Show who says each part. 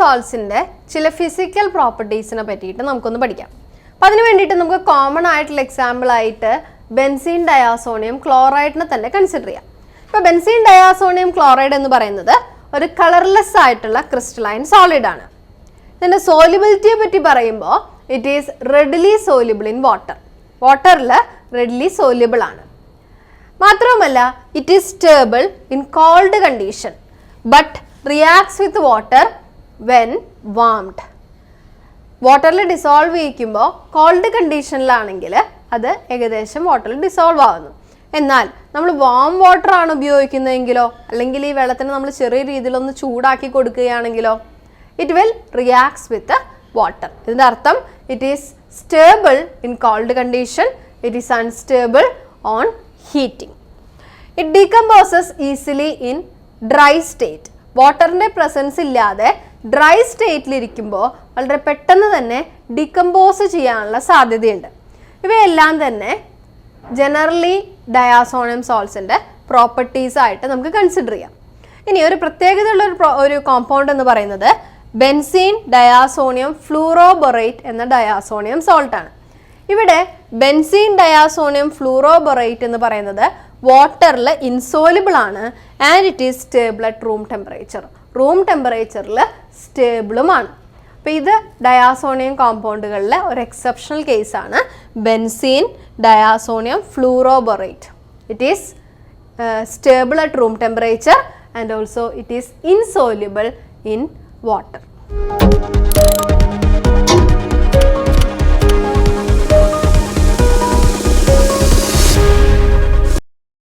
Speaker 1: സോൾട്സിൻ്റെ ചില ഫിസിക്കൽ പ്രോപ്പർട്ടീസിനെ പറ്റിയിട്ട് നമുക്കൊന്ന് പഠിക്കാം. അപ്പം അതിന് വേണ്ടിയിട്ട് നമുക്ക് കോമൺ ആയിട്ടുള്ള എക്സാമ്പിളായിട്ട് ബെൻസീൻ ഡയാസോണിയം ക്ലോറൈഡിനെ തന്നെ കൺസിഡർ ചെയ്യാം. ഇപ്പോൾ ബെൻസീൻ ഡയാസോണിയം ക്ലോറൈഡ് എന്ന് പറയുന്നത് ഒരു കളർലെസ് ആയിട്ടുള്ള ക്രിസ്റ്റലൈൻ സോളിഡ് ആണ്. ഇതിൻ്റെ സോലിബിലിറ്റിയെ പറ്റി പറയുമ്പോൾ it is readily soluble in water. വാട്ടറിൽ റെഡിലി സോലിബിൾ ആണ്. മാത്രവുമല്ല it is stable in cold condition but reacts with water when വാംഡ്. വാട്ടറിൽ ഡിസോൾവ് ചെയ്യിക്കുമ്പോൾ കോൾഡ് കണ്ടീഷനിലാണെങ്കിൽ അത് ഏകദേശം വാട്ടറിൽ ഡിസോൾവ് ആകുന്നു. എന്നാൽ നമ്മൾ വാം വാട്ടർ ആണ് ഉപയോഗിക്കുന്നതെങ്കിലോ അല്ലെങ്കിൽ ഈ വെള്ളത്തിന് നമ്മൾ ചെറിയ രീതിയിലൊന്ന് ചൂടാക്കി കൊടുക്കുകയാണെങ്കിലോ it will reacts with water. ഇതിൻ്റെ അർത്ഥം it is stable in cold condition, it is unstable on heating. It decomposes easily in dry state. വാട്ടറിൻ്റെ പ്രസൻസ് ഇല്ലാതെ ഡ്രൈ സ്റ്റേറ്റിലിരിക്കുമ്പോൾ വളരെ പെട്ടെന്ന് തന്നെ ഡീകമ്പോസ് ചെയ്യാനുള്ള സാധ്യതയുണ്ട്. ഇവയെല്ലാം തന്നെ ജനറലി ഡയാസോണിയം സോൾട്സിൻ്റെ പ്രോപ്പർട്ടീസ് ആയിട്ട് നമുക്ക് കൺസിഡർ ചെയ്യാം. ഇനി ഒരു പ്രത്യേകതയുള്ള ഒരു കോമ്പൗണ്ട് എന്ന് പറയുന്നത് ബെൻസീൻ ഡയാസോണിയം ഫ്ലൂറോബൊറേറ്റ് എന്ന ഡയാസോണിയം സോൾട്ടാണ്. ഇവിടെ ബെൻസീൻ ഡയാസോണിയം ഫ്ലൂറോബൊറേറ്റ് എന്ന് പറയുന്നത് വാട്ടറിൽ ഇൻസോലിബിൾ ആണ് and it is stable at room temperature. Room ടെമ്പറേച്ചറിൽ സ്റ്റേബിളുമാണ്. അപ്പോൾ ഇത് ഡയാസോണിയം കോമ്പൗണ്ടുകളിലെ ഒരു എക്സെപ്ഷണൽ കേസാണ് benzene diazonium fluoroborate. It is stable at room temperature and also it is insoluble in water.